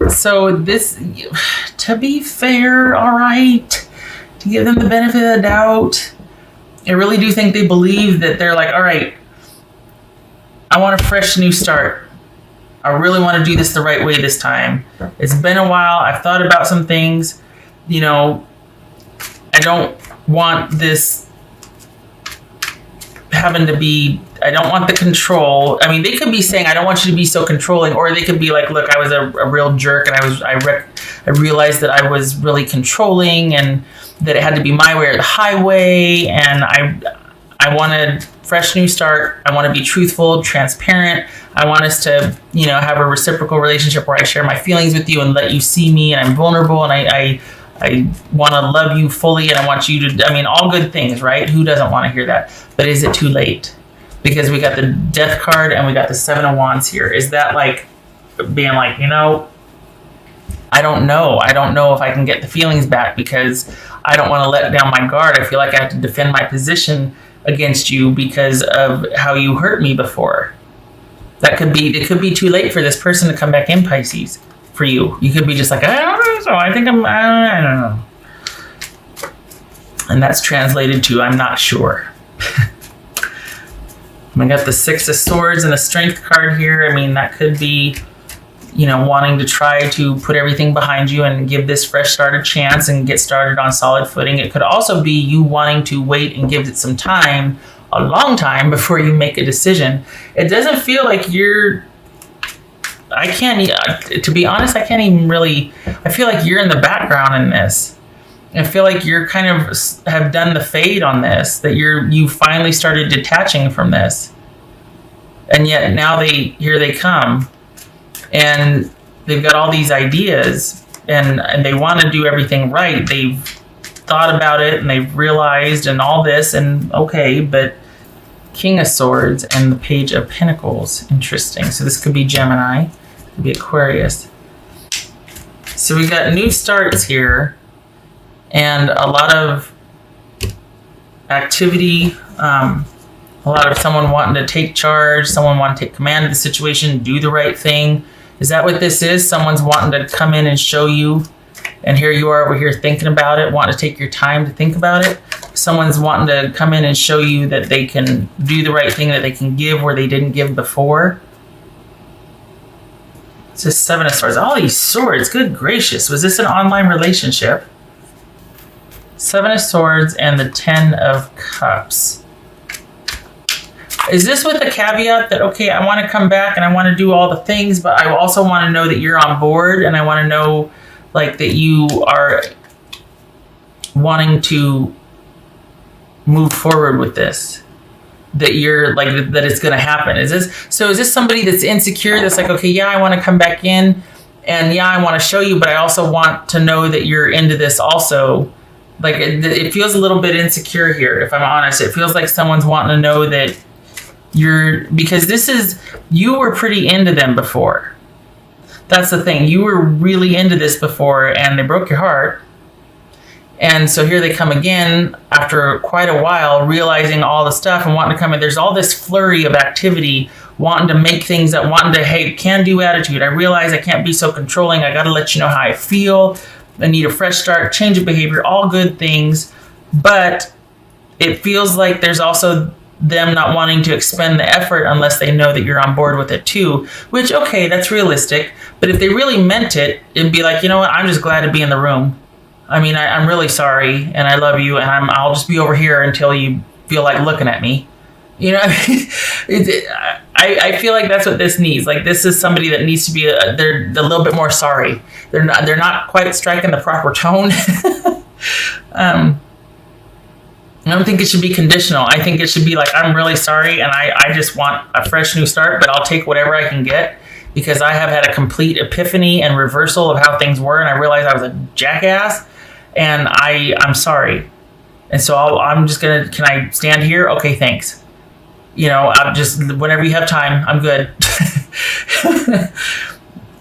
So this, to be fair, all right, to give them the benefit of the doubt, I really do think they believe that they're like, all right, I want a fresh new start. I really want to do this the right way this time. It's been a while. I've thought about some things. You know, I don't want this having to be, I don't want the control. I mean, they could be saying, I don't want you to be so controlling, or they could be like, look, I was a real jerk, and I realized that I was really controlling, and that it had to be my way or the highway, and I want a fresh new start. I want to be truthful, transparent. I want us to, you know, have a reciprocal relationship where I share my feelings with you and let you see me, and I'm vulnerable, and I want to love you fully, and I want you to, I mean, all good things, right? Who doesn't want to hear that? But is it too late? Because we got the Death card and we got the Seven of Wands here. Is that like being like, you know, I don't know. I don't know if I can get the feelings back because I don't want to let down my guard. I feel like I have to defend my position against you because of how you hurt me before. That could be, it could be too late for this person to come back in, Pisces, for you. You could be just like, I don't know, so I think I don't know. And that's translated to, I'm not sure. I got the Six of Swords and a Strength card here. I mean, that could be, you know, wanting to try to put everything behind you and give this fresh start a chance and get started on solid footing. It could also be you wanting to wait and give it some time, a long time, before you make a decision. It doesn't feel like you're, to be honest, I can't even really, I feel like you're in the background in this. I feel like you're kind of have done the fade on this, that you finally started detaching from this. And yet now here they come, and they've got all these ideas, and they want to do everything right. They've thought about it and they've realized and all this, and okay, but King of Swords and the Page of Pentacles. Interesting. So this could be Gemini, could be Aquarius. So we got new starts here. And a lot of activity, a lot of someone wanting to take charge, someone wanting to take command of the situation, do the right thing. Is that what this is? Someone's wanting to come in and show you, and here you are over here thinking about it, wanting to take your time to think about it. Someone's wanting to come in and show you that they can do the right thing, that they can give where they didn't give before. It's just Seven of Swords. All these swords, good gracious. Was this an online relationship? Seven of Swords and the Ten of Cups. Is this with the caveat that, okay, I want to come back and I want to do all the things, but I also want to know that you're on board, and I want to know, like, that you are wanting to move forward with this, that you're like, that it's going to happen? Is this somebody that's insecure, that's like, okay, yeah, I want to come back in, and yeah, I want to show you, but I also want to know that you're into this also. Like, it feels a little bit insecure here, if I'm honest. It feels like someone's wanting to know that because you were pretty into them before. That's the thing. You were really into this before, and they broke your heart. And so here they come again after quite a while, realizing all the stuff and wanting to come in. There's all this flurry of activity, wanting to make things that, wanting to, hey, can-do attitude. I realize I can't be so controlling. I got to let you know how I feel. I need a fresh start, change of behavior, all good things. But it feels like there's also them not wanting to expend the effort unless they know that you're on board with it too. Which, okay, that's realistic. But if they really meant it, it'd be like, you know what, I'm just glad to be in the room. I mean, I'm really sorry, and I love you, and I'll just be over here until you feel like looking at me. You know, I feel like that's what this needs. Like, this is somebody that needs to be, they're a little bit more sorry. They're not quite striking the proper tone. I don't think it should be conditional. I think it should be like, I'm really sorry, and I just want a fresh new start, but I'll take whatever I can get, because I have had a complete epiphany and reversal of how things were, and I realized I was a jackass, and I'm sorry. And so I'm just going to, can I stand here? Okay, thanks. You know, I'm just, whenever you have time, I'm good.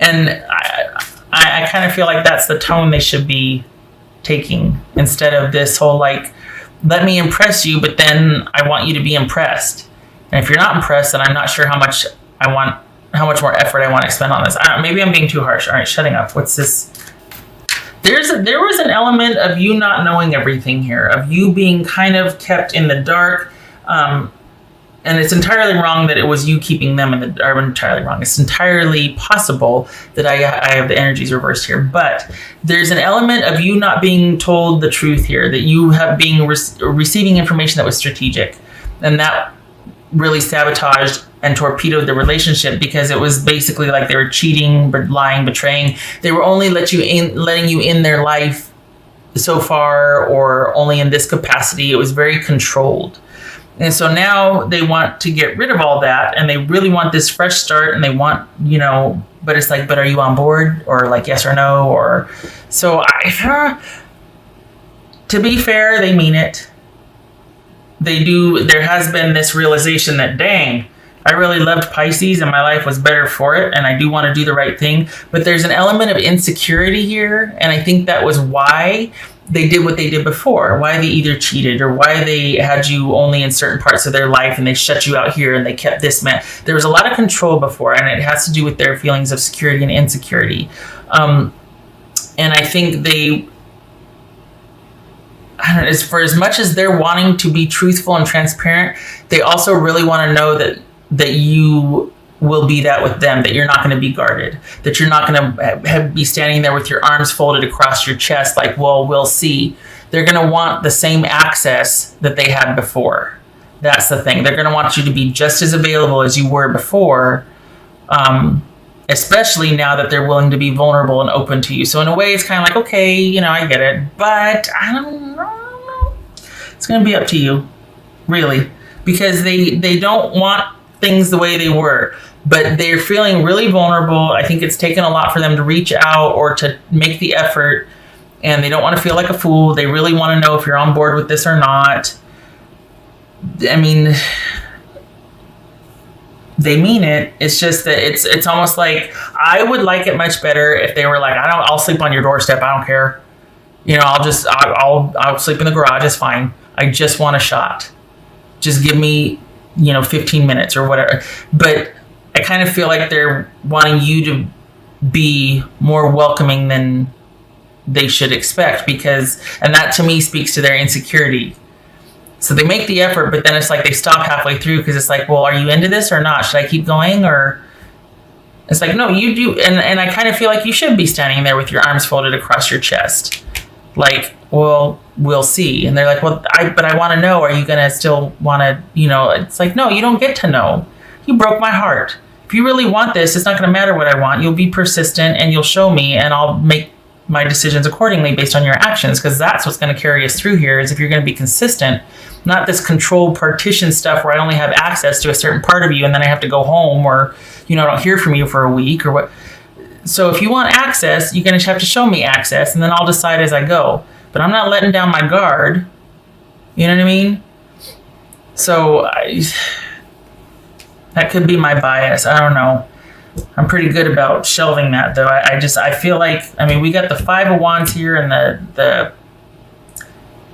And I kind of feel like that's the tone they should be taking, instead of this whole, like, let me impress you, but then I want you to be impressed. And if you're not impressed, then I'm not sure how much I want how much more effort I want to expend on this. Maybe I'm being too harsh. All right, shutting up. What's this? There was an element of you not knowing everything here, of you being kind of kept in the dark. And it's entirely wrong that it was you keeping them in the, or entirely wrong. It's entirely possible that I have the energies reversed here. But there's an element of you not being told the truth here, that you have been receiving information that was strategic. And that really sabotaged and torpedoed the relationship, because it was basically like they were cheating, lying, betraying. They were only letting you in their life so far, or only in this capacity. It was very controlled. And so now they want to get rid of all that, and they really want this fresh start, and they want, but it's like, but are you on board? Or like, yes or no? Or so to be fair, they mean it. They do. There has been this realization that, dang, I really loved Pisces and my life was better for it, and I do want to do the right thing. But there's an element of insecurity here, and I think that was why they did what they did before, why they either cheated or why they had you only in certain parts of their life and they shut you out here and they kept this man. There was a lot of control before, and it has to do with their feelings of security and insecurity. And I think for as much as they're wanting to be truthful and transparent, they also really want to know that you will be that with them, that you're not going to be guarded, that you're not going to be standing there with your arms folded across your chest like, well, we'll see. They're going to want the same access that they had before. That's the thing. They're going to want you to be just as available as you were before, especially now that they're willing to be vulnerable and open to you. So in a way, it's kind of like, okay, I get it, but I don't know. It's going to be up to you, really, because they don't want things the way they were, but they're feeling really vulnerable. I think it's taken a lot for them to reach out or to make the effort, and they don't want to feel like a fool. They really want to know if you're on board with this or not. I mean, they mean it. It's just that it's almost like, I would like it much better if they were like, I'll sleep on your doorstep. I don't care. I'll sleep in the garage. It's fine. I just want a shot. Just give me 15 minutes or whatever. But I kind of feel like they're wanting you to be more welcoming than they should expect, and that to me speaks to their insecurity. So they make the effort, but then it's like they stop halfway through, because it's like, well, are you into this or not? Should I keep going? Or it's like, no, you do. And I kind of feel like you should be standing there with your arms folded across your chest. Like, well, we'll see. And they're like, well, but I want to know. Are you going to still want to, it's like, no, you don't get to know. You broke my heart. If you really want this, it's not going to matter what I want. You'll be persistent and you'll show me, and I'll make my decisions accordingly based on your actions, because that's what's going to carry us through here, is if you're going to be consistent, not this controlled partition stuff where I only have access to a certain part of you and then I have to go home, or, I don't hear from you for a week or what. So if you want access, you're going to have to show me access, and then I'll decide as I go. But I'm not letting down my guard. You know what I mean? So that could be my bias. I don't know. I'm pretty good about shelving that, though. I feel like, we got the 5 of Wands here and the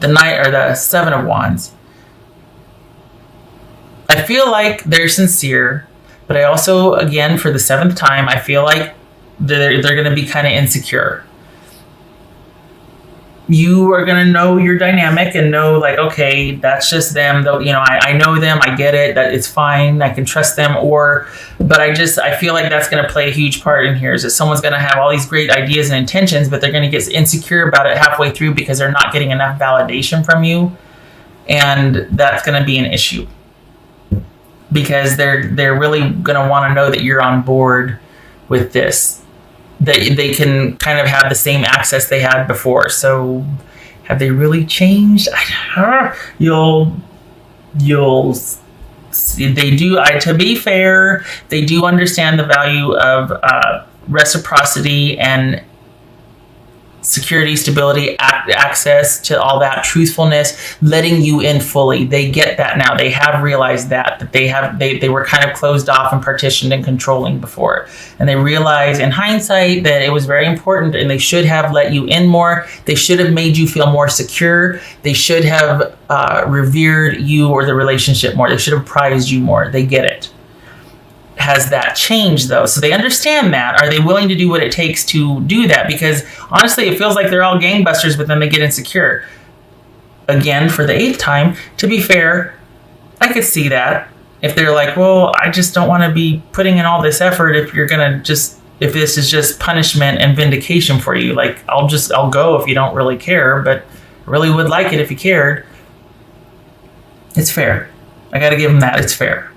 Knight, or the 7 of Wands. I feel like they're sincere, but I also, again, for the 7th time, I feel like they're going to be kind of insecure. You are going to know your dynamic and know, like, okay, that's just them, though. I know them, I get it, that it's fine, I can trust them. But I feel like that's going to play a huge part in here, is that someone's going to have all these great ideas and intentions, but they're going to get insecure about it halfway through because they're not getting enough validation from you. And that's going to be an issue, because they're really going to want to know that you're on board with this, that they can kind of have the same access they had before. So have they really changed? You'll see. They do. To be fair, they do understand the value of reciprocity and security, stability, access to all that, truthfulness, letting you in fully. They get that now. They have realized that they were kind of closed off and partitioned and controlling before. And they realize in hindsight that it was very important, and they should have let you in more. They should have made you feel more secure. They should have revered you or the relationship more. They should have prized you more. They get it. has that changed though? So they understand that. Are they willing to do what it takes to do that? Because honestly, it feels like they're all gangbusters, but then they get insecure. Again, for the 8th time, to be fair, I could see that. If they're like, well, I just don't want to be putting in all this effort if this is just punishment and vindication for you. Like, I'll go if you don't really care, but I really would like it if you cared. It's fair. I got to give them that. It's fair.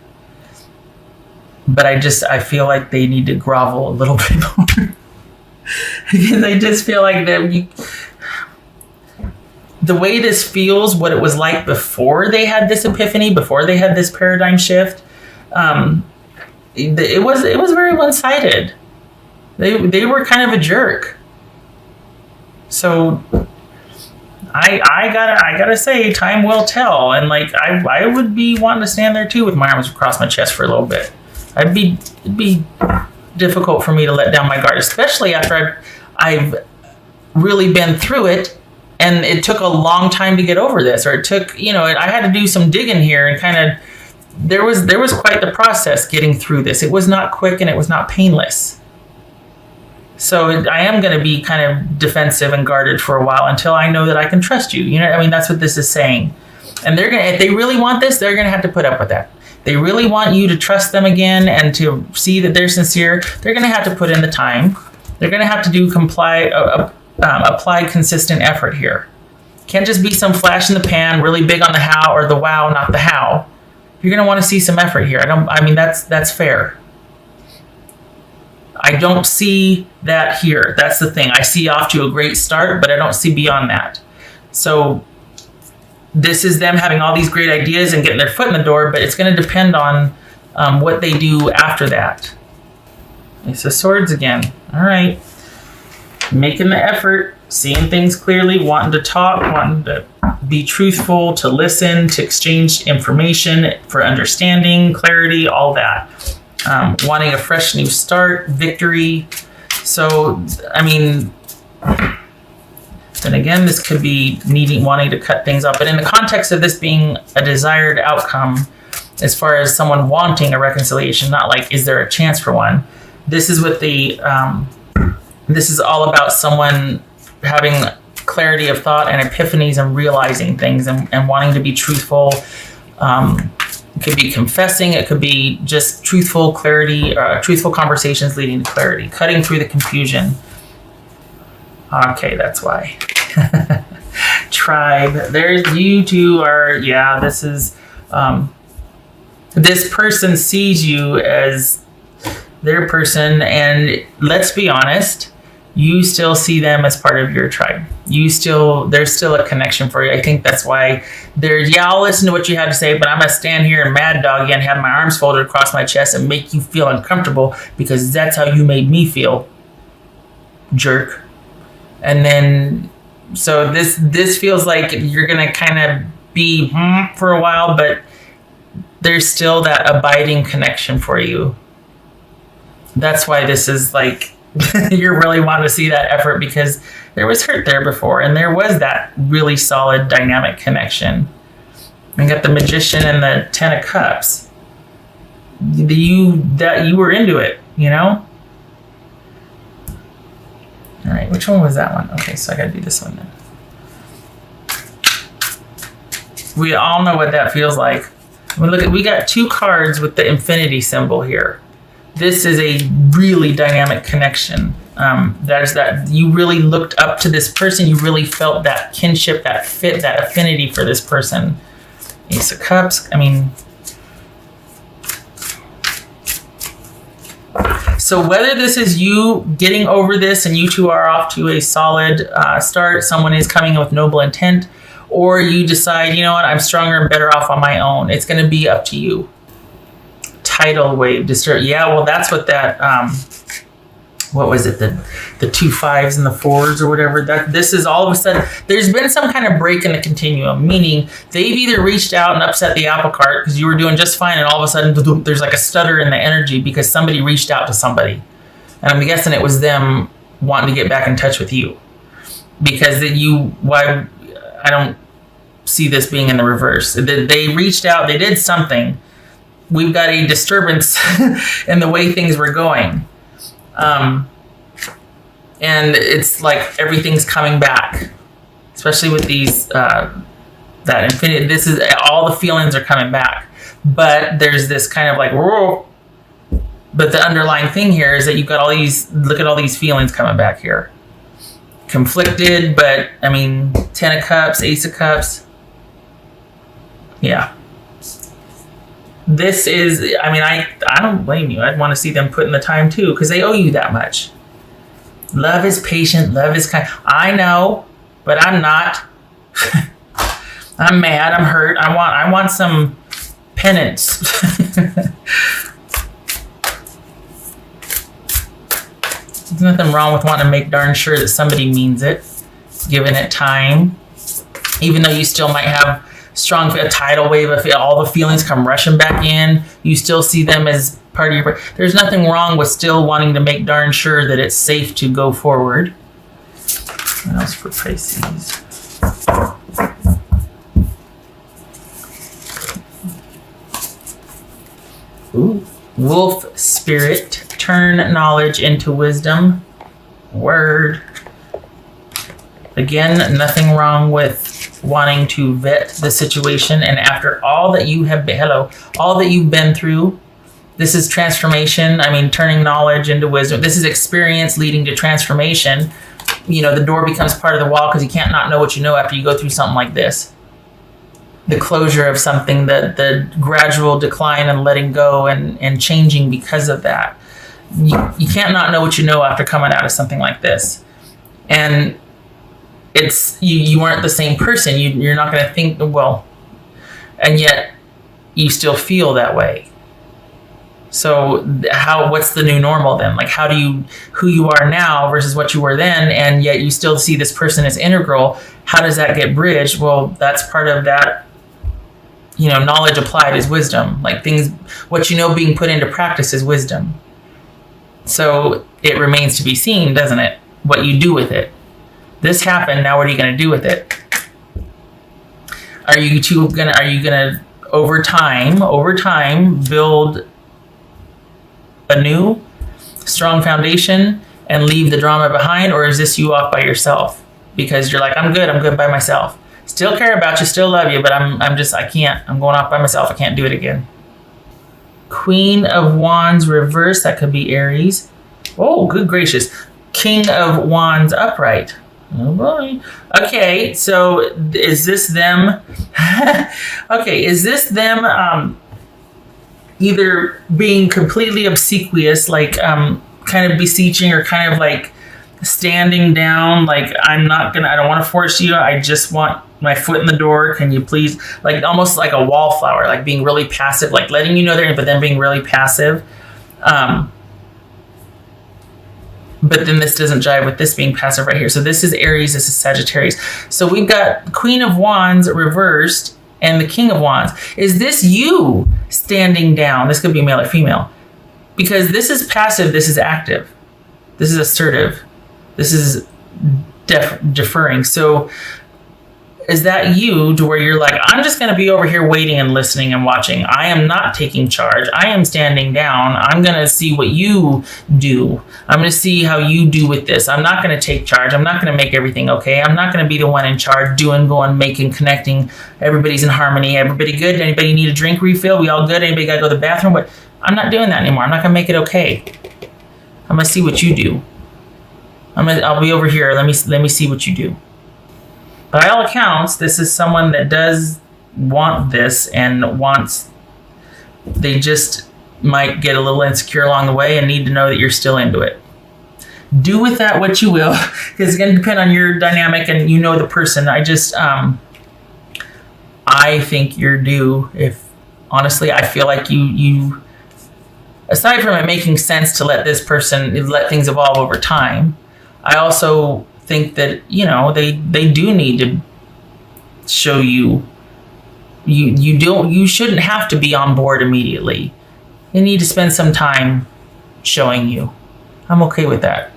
But I feel like they need to grovel a little bit more. Because I just feel like the way this feels, what it was like before they had this epiphany, before they had this paradigm shift, it was very one-sided. They were kind of a jerk. So I gotta say, time will tell. And like I would be wanting to stand there too with my arms across my chest for a little bit. It'd be difficult for me to let down my guard, especially after I've really been through it, and it took a long time to get over this, or it took, I had to do some digging here, and kind of there was quite the process getting through this. It was not quick and it was not painless. So I am going to be kind of defensive and guarded for a while until I know that I can trust you. That's what this is saying. And if they really want this, they're going to have to put up with that. They really want you to trust them again and to see that they're sincere. They're going to have to put in the time. They're going to have to apply consistent effort here. Can't just be some flash in the pan, really big on the how or the wow, not the how. You're going to want to see some effort here. That's fair. I don't see that here. That's the thing. I see off to a great start, but I don't see beyond that. So this is them having all these great ideas and getting their foot in the door, but it's going to depend on what they do after that. Ace of Swords again. All right. Making the effort, seeing things clearly, wanting to talk, wanting to be truthful, to listen, to exchange information for understanding, clarity, all that. Wanting a fresh new start, victory. So, then again, this could be wanting to cut things off. But in the context of this being a desired outcome, as far as someone wanting a reconciliation, not like, is there a chance for one? This is what this is all about someone having clarity of thought and epiphanies and realizing things and wanting to be truthful. It could be confessing. It could be just truthful conversations leading to clarity, cutting through the confusion. Okay, that's why. Tribe. There's you two are, this is, this person sees you as their person, and let's be honest, you still see them as part of your tribe. There's still a connection for you. I think that's why I'll listen to what you have to say, but I'm going to stand here and mad dog you and have my arms folded across my chest and make you feel uncomfortable because that's how you made me feel, jerk. And then, so this feels like you're going to kind of be for a while, but there's still that abiding connection for you. That's why this is like, you really want to see that effort because there was hurt there before and there was that really solid dynamic connection. You got the Magician and the Ten of Cups. You were into it, All right, which one was that one? Okay, so I got to do this one then. We all know what that feels like. We got 2 cards with the infinity symbol here. This is a really dynamic connection. That you really looked up to this person. You really felt that kinship, that fit, that affinity for this person. Ace of Cups. So whether this is you getting over this and you two are off to a solid start, someone is coming in with noble intent, or you decide, you know what, I'm stronger and better off on my own. It's going to be up to you. Tidal wave disturb. Yeah, well, that's what that. What was it? The 2 5s and the 4s or whatever. This is all of a sudden. There's been some kind of break in the continuum, meaning they've either reached out and upset the apple cart because you were doing just fine, and all of a sudden there's like a stutter in the energy because somebody reached out to somebody, and I'm guessing it was them wanting to get back in touch with you because why I don't see this being in the reverse. They reached out. They did something. we've got a disturbance in the way things were going. And it's like everything's coming back, especially with these, that infinity. This is all the feelings are coming back, but there's this kind of like, whoa. But the underlying thing here is that you've got all these, look at all these feelings coming back here. Conflicted, but I mean, 10 of Cups, Ace of Cups. Yeah. This is, I mean, I don't blame you. I'd want to see them put in the time too, because they owe you that much. Love is patient. Love is kind. I know, but I'm not. I'm mad. I'm hurt. I want some penance. There's nothing wrong with wanting to make darn sure that somebody means it, giving it time, even though you still might have a tidal wave of all the feelings come rushing back in. You still see them as part of your. There's nothing wrong with still wanting to make darn sure that it's safe to go forward. What else for Pisces? Ooh. Wolf spirit, turn knowledge into wisdom. Word. Again, nothing wrong with wanting to vet the situation, and after all that you have been, all that you've been through, this is transformation. I mean, turning knowledge into wisdom. This is experience leading to transformation. You know, the door becomes part of the wall because you can't not know what you know after you go through something like this. The closure of something, the gradual decline and letting go and changing because of that. You can't not know what you know after coming out of something like this. And it's you aren't the same person. You're not going to think, well, and yet you still feel that way. So what's the new normal then? Like, who you are now versus what you were then, and yet you still see this person as integral. How does that get bridged? Well, that's part of that. You know, knowledge applied is wisdom. Like what you know being put into practice is wisdom. So it remains to be seen, doesn't it? What you do with it. This happened, now what are you going to do with it? Are you gonna over time build a new strong foundation and leave the drama behind, or is this you off by yourself? Because you're like, I'm good by myself. Still care about you, still love you, but I'm going off by myself. I can't do it again. Queen of Wands reverse, that could be Aries. Oh, good gracious. King of Wands upright. Oh boy. Okay, so is this them? Okay, is this them either being completely obsequious, like kind of beseeching, or kind of like standing down, like I don't want to force you, I just want my foot in the door, can you please, like almost like a wallflower, like being really passive, like letting you know they're in, but then being really passive. But then this doesn't jive with this being passive right here. So this is Aries, this is Sagittarius. So we've got Queen of Wands reversed and the King of Wands. Is this you standing down? This could be male or female. Because this is passive, this is active. This is assertive. This is deferring. So is that you to where you're like, I'm just going to be over here waiting and listening and watching. I am not taking charge. I am standing down. I'm going to see what you do. I'm going to see how you do with this. I'm not going to take charge. I'm not going to make everything okay. I'm not going to be the one in charge, doing, going, making, connecting. Everybody's in harmony. Everybody good? Anybody need a drink refill? We all good? Anybody got to go to the bathroom? But I'm not doing that anymore. I'm not going to make it okay. I'm going to see what you do. I'll be over here. Let me see what you do. By all accounts, this is someone that does want this and they just might get a little insecure along the way and need to know that you're still into it. Do with that what you will, because it's going to depend on your dynamic and you know the person. I think you're due. If honestly, I feel like you aside from it making sense to let things evolve over time, I also think that, they do need to show you shouldn't have to be on board immediately. They need to spend some time showing you. I'm okay with that.